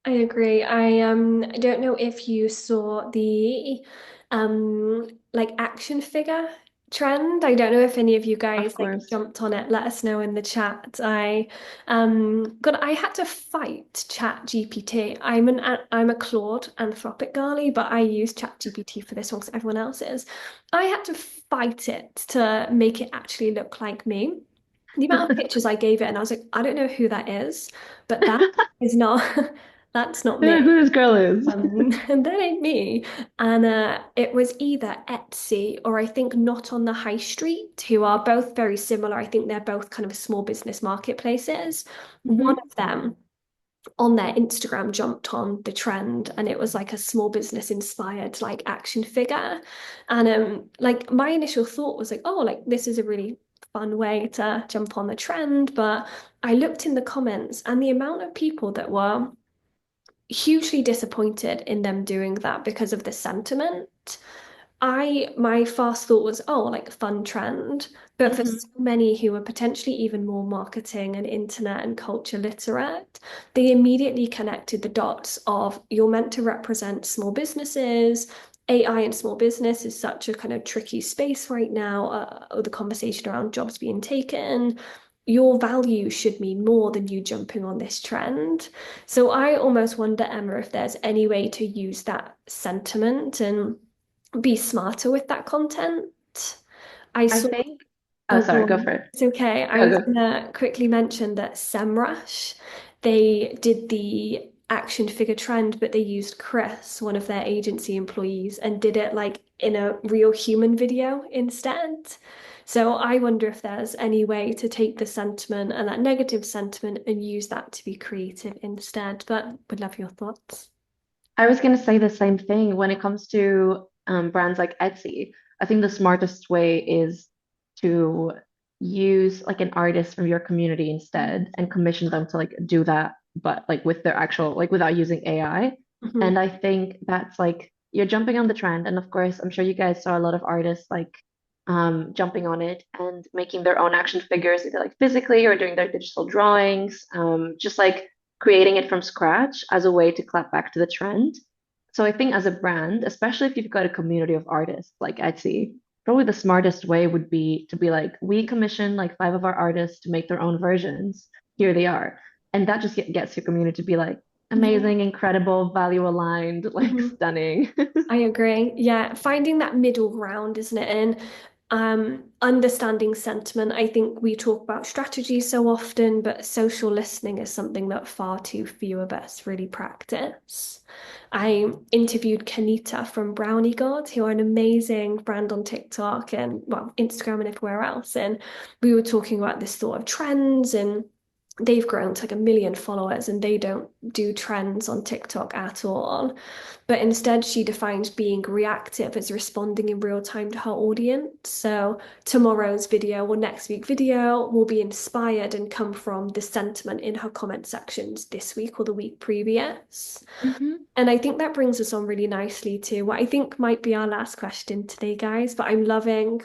I agree. I don't know if you saw the like action figure trend. I don't know if any of you Of guys like course. jumped on it. Let us know in the chat. I had to fight Chat GPT. I'm a Claude Anthropic girly, but I use Chat GPT for this one because everyone else is. I had to fight it to make it actually look like me. The amount of pictures I gave it, and I was like, I don't know who that is, but that is not that's not Who me. this girl is. And that ain't me. And it was either Etsy or I think Not on the High Street, who are both very similar. I think they're both kind of small business marketplaces. One Hmm. of them on their Instagram jumped on the trend and it was like a small business inspired like action figure. And like my initial thought was like, oh, like this is a really fun way to jump on the trend. But I looked in the comments and the amount of people that were hugely disappointed in them doing that because of the sentiment. My first thought was, oh, like fun trend. But for Hmm. so many who are potentially even more marketing and internet and culture literate, they immediately connected the dots of you're meant to represent small businesses. AI and small business is such a kind of tricky space right now, the conversation around jobs being taken. Your value should mean more than you jumping on this trend. So I almost wonder, Emma, if there's any way to use that sentiment and be smarter with that content. I I saw think, oh, Oh, go sorry, go for on. it. It's okay. I Go, was go. gonna quickly mention that SEMrush, they did the action figure trend, but they used Chris, one of their agency employees, and did it like in a real human video instead. So I wonder if there's any way to take the sentiment and that negative sentiment and use that to be creative instead. But would love your thoughts. I was going to say the same thing when it comes to brands like Etsy. I think the smartest way is to use like an artist from your community instead and commission them to like do that, but like with their actual, like without using AI. Mhm. And I think that's like you're jumping on the trend. And of course, I'm sure you guys saw a lot of artists like jumping on it and making their own action figures, either like physically or doing their digital drawings, just like creating it from scratch as a way to clap back to the trend. So I think as a brand, especially if you've got a community of artists like Etsy, probably the smartest way would be to be like, we commission like five of our artists to make their own versions. Here they are. And that just gets your community to be like, Yeah. amazing, incredible, value aligned, like Mhm. stunning. I agree. Yeah, finding that middle ground, isn't it? And understanding sentiment. I think we talk about strategy so often, but social listening is something that far too few of us really practice. I interviewed Kanita from Brownie God, who are an amazing brand on TikTok and well, Instagram and everywhere else. And we were talking about this sort of trends and they've grown to like 1 million followers and they don't do trends on TikTok at all. But instead, she defines being reactive as responding in real time to her audience. So tomorrow's video or next week's video will be inspired and come from the sentiment in her comment sections this week or the week previous. Hmm. And I think that brings us on really nicely to what I think might be our last question today, guys. But I'm loving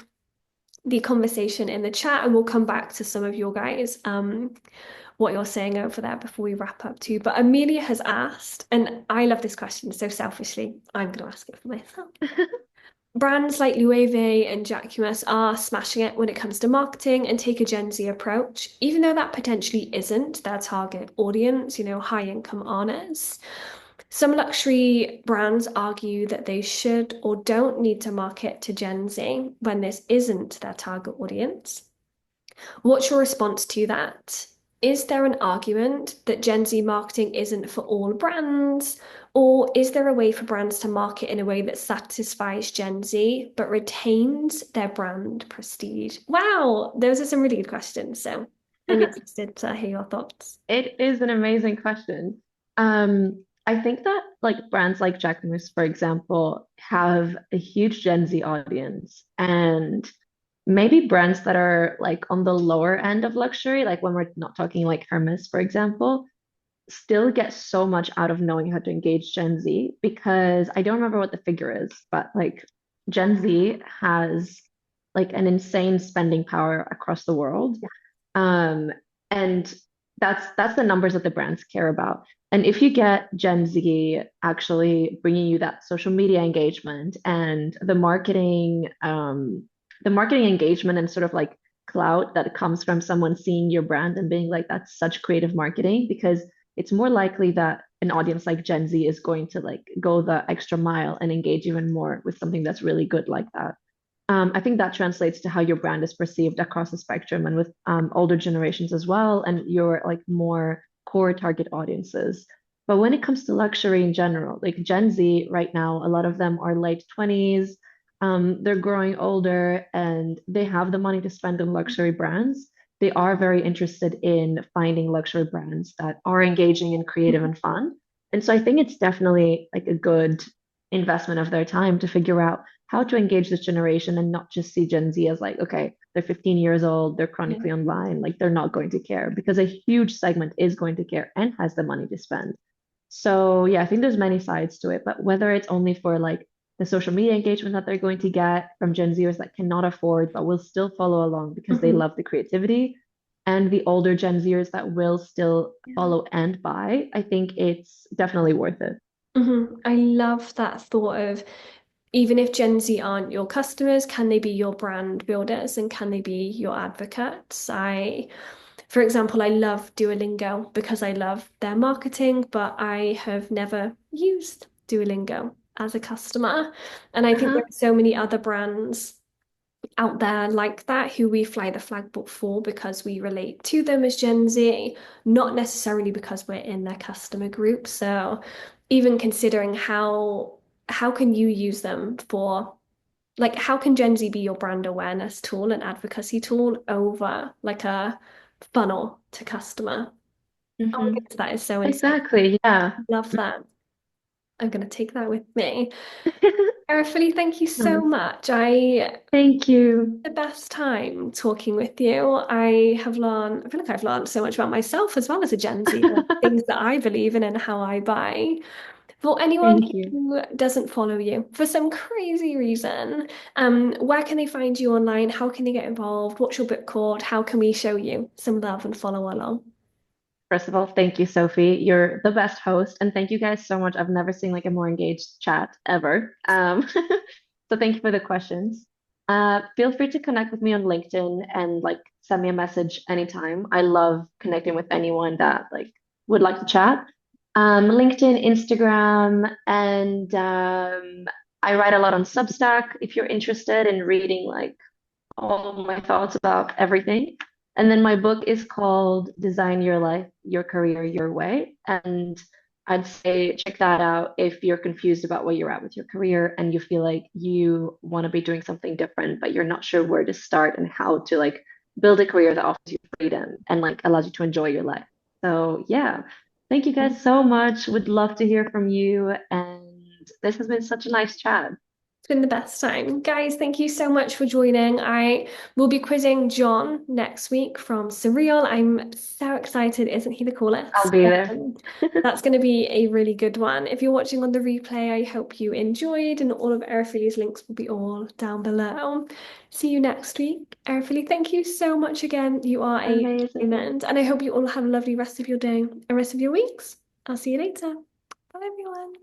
the conversation in the chat, and we'll come back to some of your guys what you're saying over there before we wrap up too. But Amelia has asked, and I love this question, so selfishly, I'm going to ask it for myself. Brands like Loewe and Jacquemus are smashing it when it comes to marketing and take a Gen Z approach, even though that potentially isn't their target audience, high income earners. Some luxury brands argue that they should or don't need to market to Gen Z when this isn't their target audience. What's your response to that? Is there an argument that Gen Z marketing isn't for all brands? Or is there a way for brands to market in a way that satisfies Gen Z but retains their brand prestige? Wow, those are some really good questions. So I'm interested to hear your thoughts. It is an amazing question. I think that like brands like Jacquemus, for example, have a huge Gen Z audience, and maybe brands that are like on the lower end of luxury, like when we're not talking like Hermes, for example, still get so much out of knowing how to engage Gen Z because I don't remember what the figure is, but like Gen Z has like an insane spending power across the world. Um, and that's the numbers that the brands care about. And if you get Gen Z actually bringing you that social media engagement and the marketing engagement and sort of like clout that comes from someone seeing your brand and being like, that's such creative marketing, because it's more likely that an audience like Gen Z is going to like go the extra mile and engage even more with something that's really good like that. I think that translates to how your brand is perceived across the spectrum and with older generations as well, and your like more core target audiences. But when it comes to luxury in general, like Gen Z right now, a lot of them are late 20s. They're growing older and they have the money to spend on luxury brands. They are very interested in finding luxury brands that are engaging and creative and fun. And so I think it's definitely like a good investment of their time to figure out how to engage this generation and not just see Gen Z as like, okay, they're 15 years old, they're Yeah. chronically online, like they're not going to care because a huge segment is going to care and has the money to spend. So yeah, I think there's many sides to it, but whether it's only for like the social media engagement that they're going to get from Gen Zers that cannot afford but will still follow along because they Mhm. love the creativity, and the older Gen Zers that will still Yeah. follow and buy, I think it's definitely worth it. I love that thought of even if Gen Z aren't your customers, can they be your brand builders and can they be your advocates? For example, I love Duolingo because I love their marketing, but I have never used Duolingo as a customer. And I think there Uh-huh. are so many other brands out there like that who we fly the flag book for because we relate to them as Gen Z, not necessarily because we're in their customer group. So even considering how can you use them for like how can Gen Z be your brand awareness tool and advocacy tool over like a funnel to customer? Oh my Hmm. goodness, that is so insightful. Exactly. Yeah. Love that. I'm gonna take that with me. Erifili, thank you so Nice. much. I Thank you. the best time talking with you. I feel like I've learned so much about myself as well as a Gen Z, the things that I believe in and how I buy. For anyone Thank you. who doesn't follow you for some crazy reason, where can they find you online? How can they get involved? What's your book called? How can we show you some love and follow along? First of all, thank you, Sophie. You're the best host, and thank you guys so much. I've never seen like a more engaged chat ever. So thank you for the questions. Feel free to connect with me on LinkedIn and like send me a message anytime. I love connecting with anyone that like would like to chat. LinkedIn, Instagram, and I write a lot on Substack if you're interested in reading like all of my thoughts about everything. And then my book is called Design Your Life, Your Career, Your Way. And I'd say check that out if you're confused about where you're at with your career and you feel like you want to be doing something different, but you're not sure where to start and how to like build a career that offers you freedom and like allows you to enjoy your life. So yeah, thank you guys so much. Would love to hear from you. And this has been such a nice chat. It's been the best time. Guys, thank you so much for joining. I will be quizzing John next week from Surreal. I'm so excited. Isn't he the I'll coolest? be there. That's going to be a really good one. If you're watching on the replay, I hope you enjoyed, and all of Erifili's links will be all down below. See you next week. Erifili, thank you so much again. You are a Amazing. diamond, and I hope you all have a lovely rest of your day and rest of your weeks. I'll see you later. Bye, everyone.